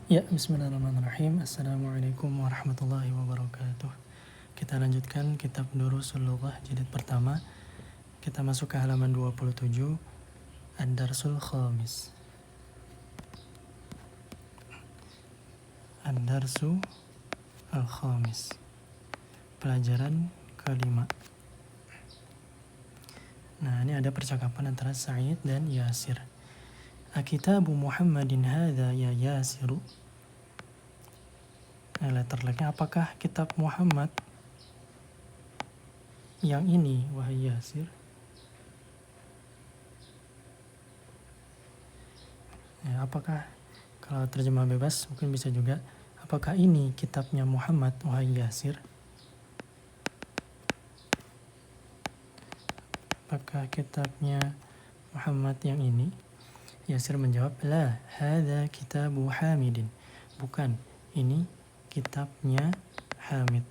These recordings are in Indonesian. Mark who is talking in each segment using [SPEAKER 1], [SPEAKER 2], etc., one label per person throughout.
[SPEAKER 1] Ya, bismillahirrahmanirrahim. Assalamualaikum warahmatullahi wabarakatuh. Kita lanjutkan kitab Durusul Lughah jilid pertama. Kita masuk ke halaman 27, Ad-Darsul Khamis. Ad-Darsu Al-Khamis. Pelajaran kelima. Nah, ini ada percakapan antara Sa'id dan Yasir. Akitabu Muhammadin hadha ya Yasiru. Letter like-nya, apakah kitab Muhammad yang ini, wahai Yasir? Ya, apakah, kalau terjemah bebas mungkin bisa juga, apakah ini kitabnya Muhammad, wahai Yasir? Apakah kitabnya Muhammad yang ini? Yasir menjawab, la, hadha kitabu Hamidin. Bukan, ini kitabnya Hamid.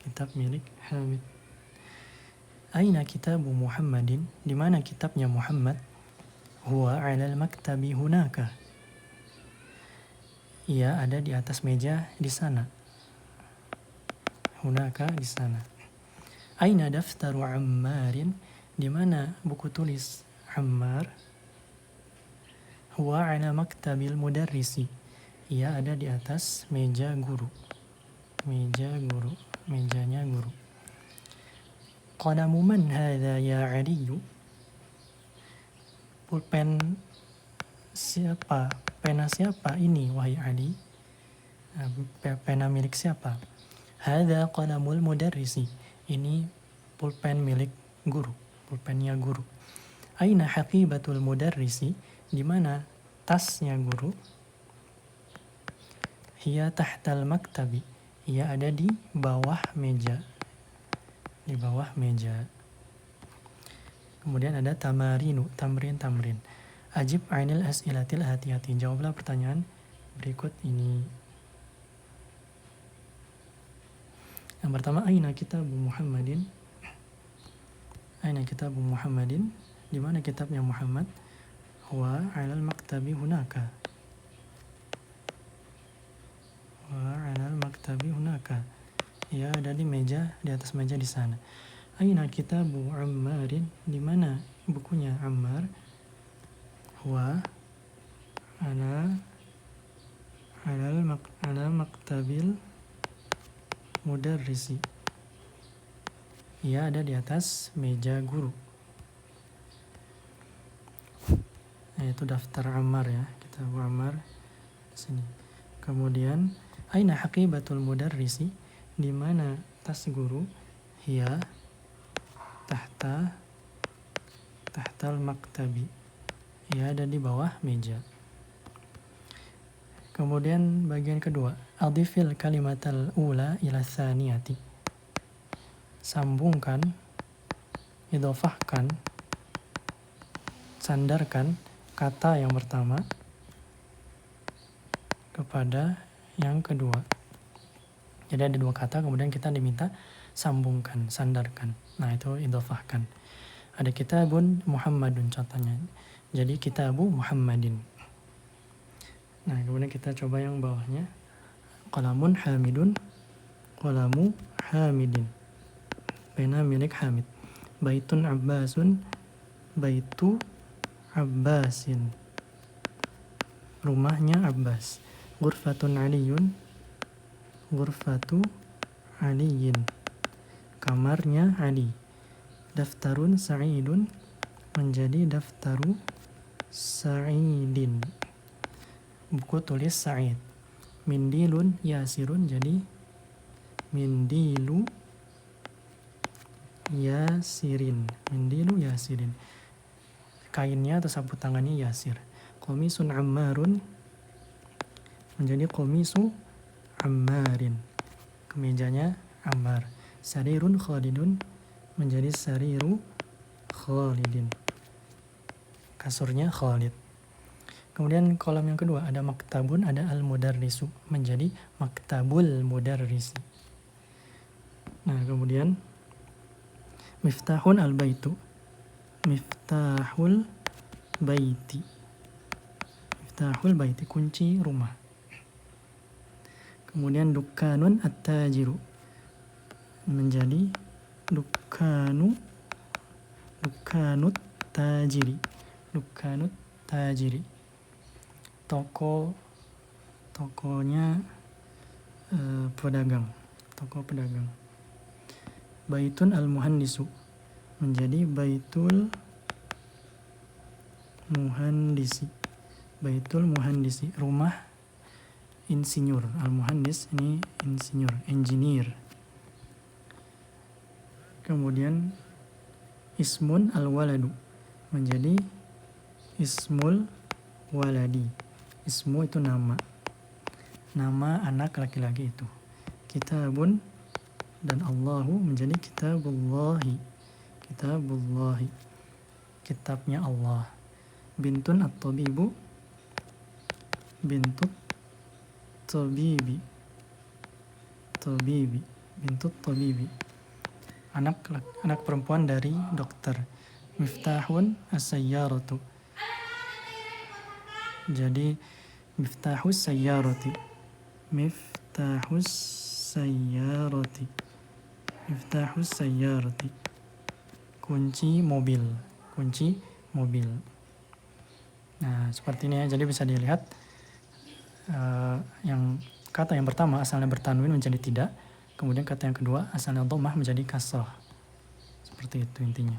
[SPEAKER 1] Kitab milik Hamid. Aina kitabu Muhammadin? Di mana kitabnya Muhammad? Huwa 'alal maktabi hunaka. Ia ada di atas meja di sana. Hunaka di sana. Aina daftaru Ammarin? Di mana buku tulis Ammar? Huwa 'ala maktabil mudarrisi. Ia ada di atas meja guru. Meja guru, mejanya guru. Qalamu man hadha ya Aliyu? Pulpen siapa? Pena siapa ini, wahai Ali? Pena milik siapa? Hadha qalamul mudarrisi. Ini pulpen milik guru, pulpennya guru. Aina haqibatul mudarrisi? Di mana tasnya guru? Hiya tahtal maktabi. Ia ada di bawah meja. Di bawah meja. Kemudian ada tamarinu, tamrin. Ajib ainil as'ilatil hati-hati. Jawablah pertanyaan berikut ini. Yang pertama, aina kitabu Muhammadin? Aina kitabu Muhammadin? Di mana kitabnya Muhammad? Huwa 'alal maktabi hunaka. Huwa 'alal maktabi hunaka. Ia ada di meja, di atas meja di sana. Aina kitabu Ammarin? Di mana bukunya Ammar? Huwa 'ala maktabil mudarrisi. Ia ada di atas meja guru. Itu daftar Ammar ya, kitab Ammar di sini. Kemudian aina haqibatul mudarrisi? Di mana tas guru? Hiya tahtal maktabi. Ia ada di bawah meja. Kemudian bagian kedua, adifil kalimatal ula ila tsaniyati. Sambungkan, idhofahkan, sandarkan kata yang pertama kepada yang kedua. Jadi ada dua kata, kemudian kita diminta sambungkan, sandarkan. Nah, itu idhofahkan. Ada kitabun Muhammadun contohnya. Jadi kitabu Muhammadin. Nah, kemudian kita coba yang bawahnya. Qalamun Hamidun, qalamu Hamidin. Pena milik Hamid. Baitun Abbasun, baitu Abbasin. Rumahnya Abbas. Ghurfatun Aliyun, ghurfatu Aliyin. Kamarnya Ali. Daftarun Sa'idun menjadi daftaru Sa'idin. Buku tulis Sa'id. Mindilun Yasirun jadi mindilu Yasirin. Mindilu Yasirin. Kainnya atau sapu tangannya Yasir. Komisun Ammarun menjadi komisu Ammarin. Kemejanya Ammar. Sarirun Khalidun menjadi sariru Khalidin. Kasurnya Khalid. Kemudian kolom yang kedua ada maktabun, ada al-mudarrisu menjadi maktabul mudarrisi. Nah, kemudian miftahun al-baitu. Miftahul baiti. Miftahul baiti, kunci rumah. Kemudian dukkanun at-tajiru menjadi dukkanut tajiri. Dukkanut tajiri. Tokonya pedagang. Toko pedagang. Baitun al-muhandisu menjadi baitul muhandisi. Baitul muhandisi, rumah insinyur. Al-muhandis ini insinyur, engineer. Kemudian ismun al-waladu menjadi ismul waladi. Ismu itu nama. Nama anak laki-laki itu. Kitabun dan Allahu menjadi kitabullahi. Kitabullahi. Kitabnya Allah. Bintun at-tabibu. Bintut tabibi. Tabibi. Bintut tabibi. Anak perempuan dari dokter. Miftahun as-sayyaratu. Jadi miftahus sayyarati. Miftahus sayyarati. Miftahus sayyarati. Kunci mobil. Kunci mobil. Nah, seperti ini ya. Jadi bisa dilihat yang kata yang pertama asalnya bertanwin menjadi tidak. Kemudian kata yang kedua asalnya dhammah menjadi kasrah. Seperti itu intinya.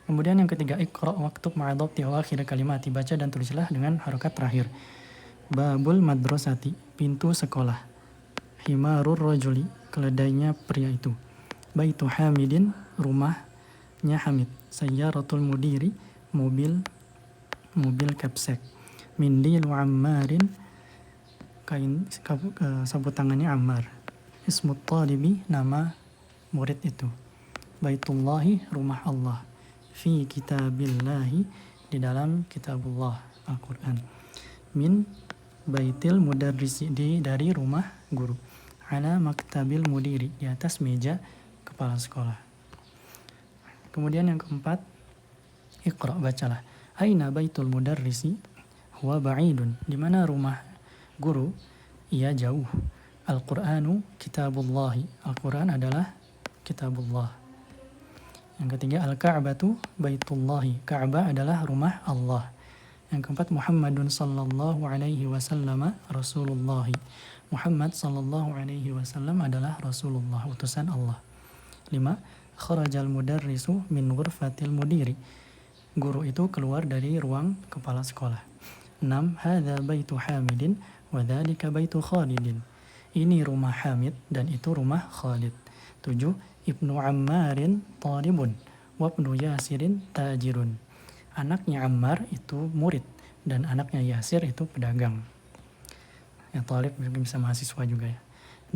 [SPEAKER 1] Kemudian yang ketiga, iqra waktub ma'a dhabti akhir kalimati, baca dan tulislah dengan harokat terakhir. Babul madrasati, pintu sekolah. Himarur rajuli, keledainya pria itu. Baitu Hamidin, rumahnya Hamid. Sayyaratul mudiri, mobil kapsek. Mindilu Ammarin, kain sabut tangannya Ammar. Ismut talibi, nama murid itu. Baitullahi, rumah Allah. Fi kitabillahi, di dalam kitabullah Al-Quran. Min baitil mudarrisi, dari rumah guru. Ala maktabil mudiri, di atas meja kepala sekolah. Kemudian yang keempat, iqra, bacalah. Aina baitul mudarrisi? Huwa ba'idun, di mana rumah guru? Ia jauh. Al-Qur'anu kitabullahi, Al-Quran adalah kitabullah. Yang ketiga, Al-Ka'batu baitullahi, Ka'bah adalah rumah Allah. Yang keempat, Muhammadun sallallahu alaihi wasallam Rasulullahi, Muhammad sallallahu alaihi wasallam adalah Rasulullah, utusan Allah. 5. Kharajal mudarrisu min ghurfatil mudiri, guru itu keluar dari ruang kepala sekolah. 6. Hadza baitu Hamidin wa dzalika baitu Khalidin, ini rumah Hamid dan itu rumah Khalid. 7. Ibnu Ammarin talibun wa ibnu Yasirin tajirun, anaknya Ammar itu murid dan anaknya Yasir itu pedagang. Ya, talib bisa mahasiswa juga ya.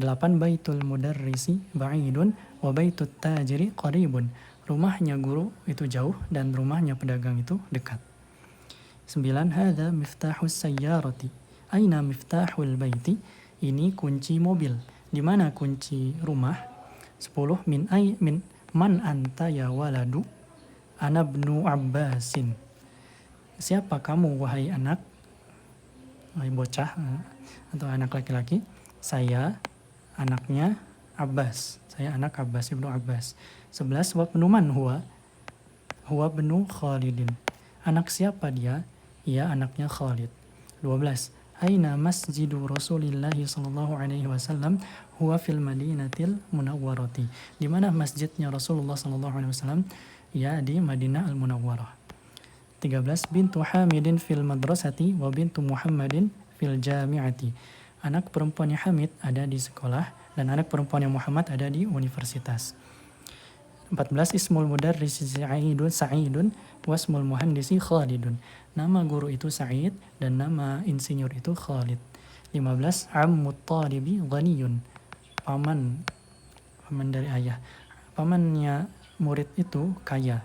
[SPEAKER 1] 8. Baitul mudarrisi ba'idun wa baitut tajiri qaribun, rumahnya guru itu jauh dan rumahnya pedagang itu dekat. 9. Hadza miftahus sayyarati, aina miftahul baiti, ini kunci mobil, di mana kunci rumah? 10. Min man anta ya waladu? Ana ibnu Abbasin, siapa kamu wahai anak, wahai bocah atau anak laki-laki? Saya anaknya Abbas, saya anak Abbas, ibnu Abbas. 11. Wa ibnu man huwa? Huwa ibnu Khalidin, anak siapa dia? Ia anaknya Khalid. 12. Aina masjidu Rasulillahi sallallahu alaihi wasallam? Huwa fil Madinatil Munawwarati, di mana masjidnya Rasulullah sallallahu alaihi wasallam? Ya, di Madinah Al-Munawwarah. 13. Bintu Hamidin fil madrasati wa bintu Muhammadin fil jami'ati, anak perempuannya Hamid ada di sekolah dan anak perempuannya Muhammad ada di universitas. 14. Ismul mudarrisi Sa'idun wasmul muhandisi Khalidun, nama guru itu Sa'id dan nama insinyur itu Khalid. 15. Ammut talibi ghaniyun, paman dari ayah, pamannya murid itu kaya.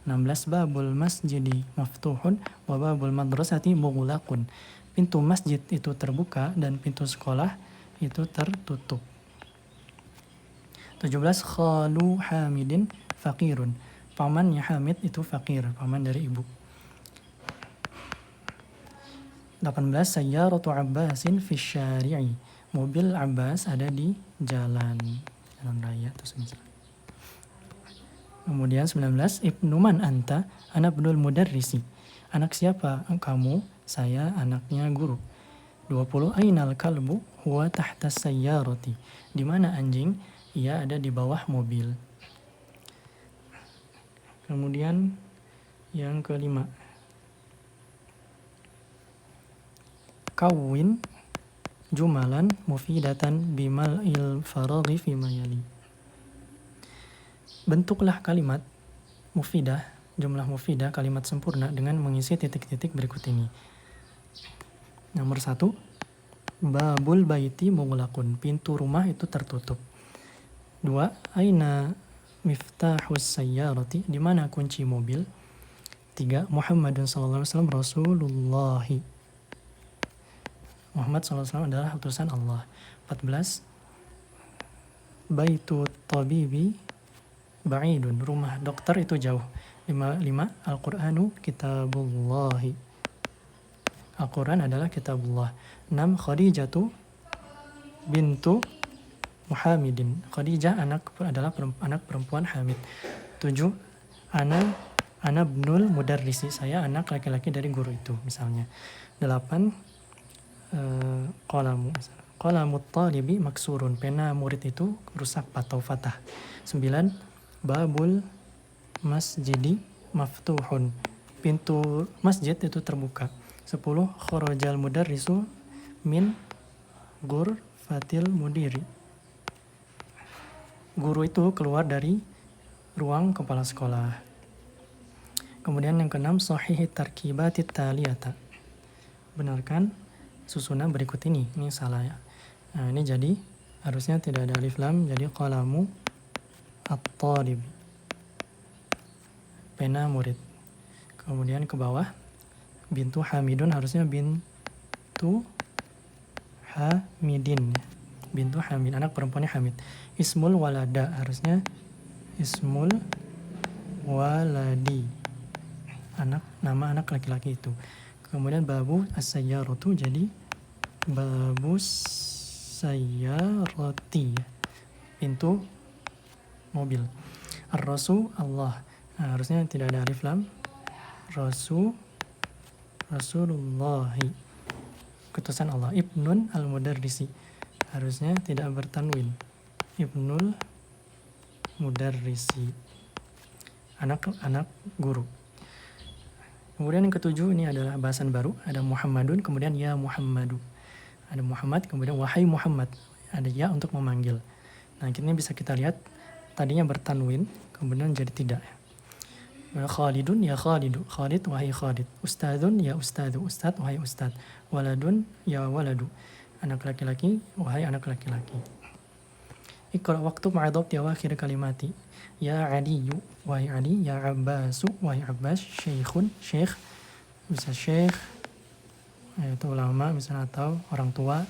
[SPEAKER 1] 16. Babul masjidi maftuhun wa babul madrasati mughlaqun, pintu masjid itu terbuka dan pintu sekolah itu tertutup. 17. Khalu Hamidin faqirun, pamannya Hamid itu fakir, paman dari ibu. 18. Sayyaratu Abbasin fi syari'i mobil Abbas ada di jalan raya atau semisal. Kemudian 19, Ibnu man anta, ana ibnul mudarrisi. Anak siapa kamu? Saya anaknya guru. 20, ainal kalbu huwa tahta sayyarati. Di mana anjing? Ia ada di bawah mobil. Kemudian yang kelima, kawin jumalan mufidatan bimal il faraghi fima yali. Bentuklah kalimat mufidah, jumlah mufidah, kalimat sempurna dengan mengisi titik-titik berikut ini. Nomor 1, babul baiti mughlaqun, pintu rumah itu tertutup. 2, aina miftahus sayyarati, di mana kunci mobil. 3, Muhammadun sallallahu alaihi wasallam rasulullahi, Muhammad sallallahu alaihi wasallam adalah utusan Allah. 14, baitu tabibi ba'idun, rumah dokter itu jauh. 5, Al-Qur'anu kitabullahi, Al-Quran adalah kitabullah. 6, Khadijatu bintu Muhammadin, Khadijah adalah anak perempuan Hamid. 7, ana ibnul mudarrisi, saya anak laki-laki dari guru itu misalnya. 8, qalamut talibi maksurun, pena murid itu rusak atau fatah. 9, babul masjidi maftuhun, pintu masjid itu terbuka. 10, kharajal mudarrisu min ghurfatil mudiri, guru itu keluar dari ruang kepala sekolah. Kemudian yang ke-6, sahihi tarkibatit taliyata, benarkan susunan berikut ini salah ya. Nah, ini jadi harusnya tidak ada alif lam, jadi qalamu at-talib, pena murid. Kemudian ke bawah, bintu Hamidun harusnya bintu Hamidin, bintu Hamid, anak perempuannya Hamid. Ismul walada harusnya ismul waladi, nama anak laki-laki itu. Kemudian babu as-sayyaratu jadi babu sayyarati, pintu mobil. Ar-rasul Allah, nah, harusnya tidak ada alif lam. Rasulullahi, ketusan Allah. Ibnun al-mudarrisi, harusnya tidak bertanwin. Ibnul mudarrisi, anak guru. Kemudian yang ke-7 ini adalah bahasan baru, ada Muhammadun, kemudian ya Muhammadu. Ada Muhammad, kemudian wahai Muhammad, ada ya untuk memanggil. Nah, ini bisa kita lihat tadinya bertanwin, kemudian jadi tidak. Khalidun ya Khalidu, Khalid wahai Khalid. Ustadzun ya Ustadzu, Ustadz wahai Ustadz. Waladun ya waladu, anak laki-laki wahai anak laki-laki. Iqra waktu ma'adab ya akhir kalimati. Ya Aliyu wahai Ali, ya Abbasu wahai Abbas, Syekhun syekh, bisa syekh itu ulama misalnya atau orang tua.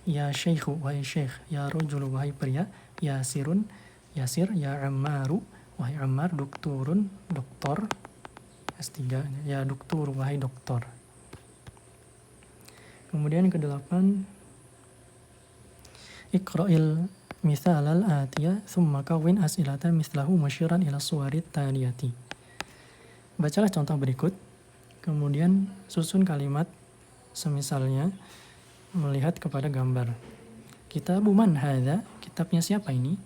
[SPEAKER 1] Ya Syekhu wahai syekh, ya Rajulu wahai pria, Yasirun Yasir, ya Ammaru wahai Ammar, Dokturun doktor S3, ya Doktur wahai doktor. Kemudian ke-8, Iqra'il mithalal atiyah thumma kawin as'ilatan mislahu musyiran ila suwarit taliyati. Bacalah contoh berikut, kemudian susun kalimat semisalnya melihat kepada gambar. Kitabu man hadza, kitabnya siapa ini?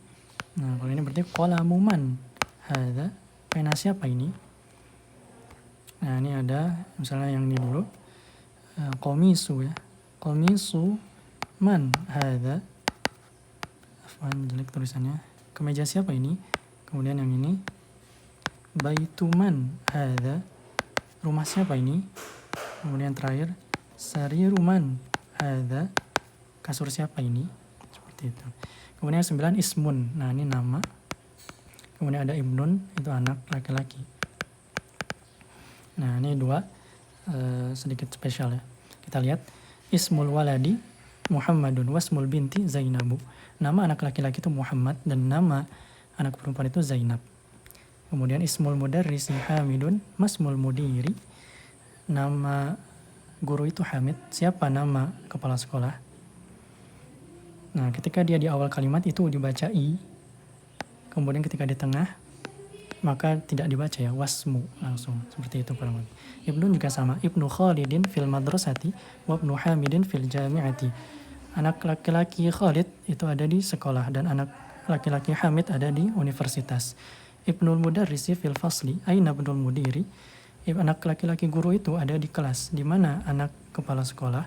[SPEAKER 1] Nah, kalau ini berarti qalamu man hadza, pena siapa ini? Nah, ini ada misalnya yang ini dulu. Qamisu ya. Qamisu man hadza. Jelek tulisannya. Kemeja siapa ini? Kemudian yang ini, baitu man hadza, rumah siapa ini? Kemudian terakhir, sariru man hadza, kasur siapa ini? Seperti itu. Kemudian yang 9, ismun, nah ini nama. Kemudian ada ibnun, itu anak laki-laki. Nah, ini 2 sedikit spesial ya. Kita lihat, ismul waladi Muhammadun, wasmul binti Zainabu. Nama anak laki-laki itu Muhammad dan nama anak perempuan itu Zainab. Kemudian ismul mudarrisi Hamidun, masmul mudiri, nama guru itu Hamid, siapa nama kepala sekolah? Nah, ketika dia di awal kalimat itu dibaca i, kemudian ketika di tengah maka tidak dibaca ya, wasmu langsung. Seperti itu kurang lebih. Ibnu juga sama, Ibnu Khalidin fil madrasati wa Ibnu Hamidin fil jami'ati. Anak laki-laki Khalid itu ada di sekolah dan anak laki-laki Hamid ada di universitas. Ibnul Mudarrisi fil fasli, aina Ibnul Mudiri. Anak laki-laki guru itu ada di kelas. Di mana anak kepala sekolah?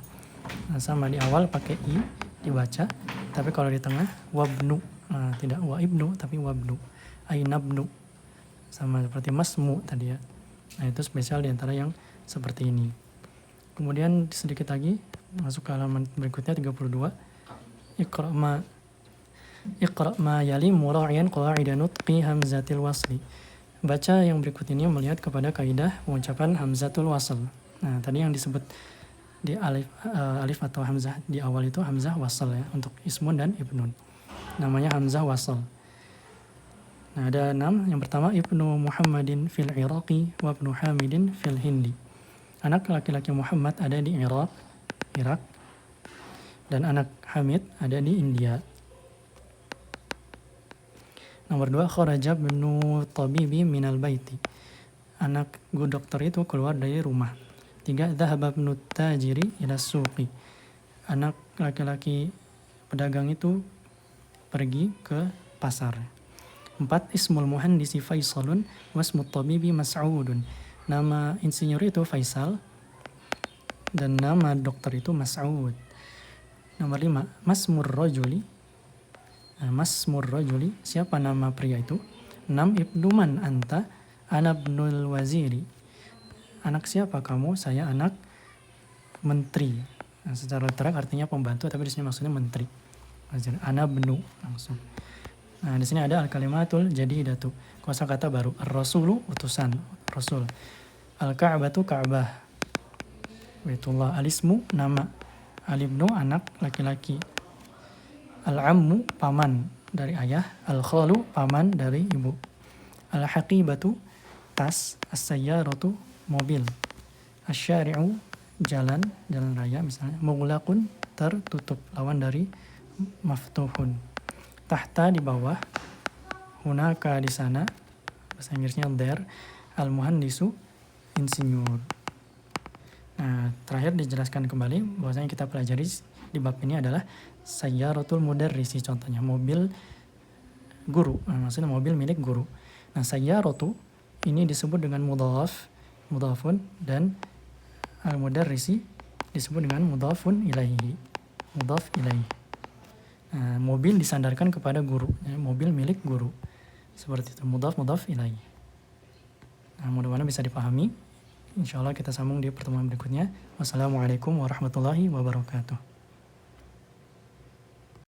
[SPEAKER 1] Nah, sama di awal pakai i dibaca, tapi kalau di tengah wabnu. Nah, tidak wa ibnu tapi wabnu. Aina ibnu. Sama seperti masmu tadi ya. Nah, itu spesial diantara yang seperti ini. Kemudian sedikit lagi masuk ke halaman berikutnya 32. Iqra ma yali mura'iyan qawaida nutqi hamzatil wasli. Baca yang berikut ini melihat kepada kaidah pengucapan hamzatul wasl. Nah, tadi yang disebut di alif atau hamzah di awal itu hamzah wasl ya, untuk ismun dan ibnun. Namanya hamzah wasl. Nah, ada 6. Yang pertama Ibnu Muhammadin fil Iraqi wa Ibnu Hamidin fil Hindi. Anak laki-laki Muhammad ada di Irak, dan anak Hamid ada di India. Nomor 2, kharaja ibnu tabibi minal baiti. Anak dokter itu keluar dari rumah. 3, dhahaba ibnu tajiri ila suqi. Anak laki-laki pedagang itu pergi ke pasar. 4, ismul muhandisi Faisalun wasmut tabibi Mas'udun. Nama insinyur itu Faisal dan nama dokter itu Mas'ud. Nomor 5, masmur rajuli. Masmur rajuli, siapa nama pria itu? 6, ibnu man anta? Ana ibnul waziri. Anak siapa kamu? Saya anak menteri. Nah, secara literal artinya pembantu, tapi di sini maksudnya menteri. Ana ibnu langsung. Nah, di sini ada al-kalimatul jadidatu, kosakata baru. Ar-rasulu, utusan rasul. Al-ka'batu, Ka'bah. Baitullah. Al-ismu, nama. Al-ibnu, anak laki-laki. Al-ammu, paman dari ayah. Al-khalu, paman dari ibu. Al-haqibatu, tas. As-sayyaratu, mobil. Asy-syari'u, jalan raya misalnya. Mughlaqun, tertutup, lawan dari maftuhun. Tahta, di bawah. Hunaka, di sana. Bahasa Inggrisnya there. Al-muhandisu, insinyur. Nah, terakhir dijelaskan kembali bahwasanya kita pelajari di bab ini adalah sayyaratul mudarrisi, contohnya mobil guru. Nah, maksudnya mobil milik guru. Nah, sayyaratu ini disebut dengan mudhafun, dan al-mudarrisi disebut dengan mudhafun ilaihi. Mudhaf ilaihi. Nah, mobil disandarkan kepada guru, ya, mobil milik guru. Seperti itu, mudhaf ilaihi. Nah, mudah-mudahan bisa dipahami. Insyaallah kita sambung di pertemuan berikutnya. Wassalamualaikum warahmatullahi wabarakatuh.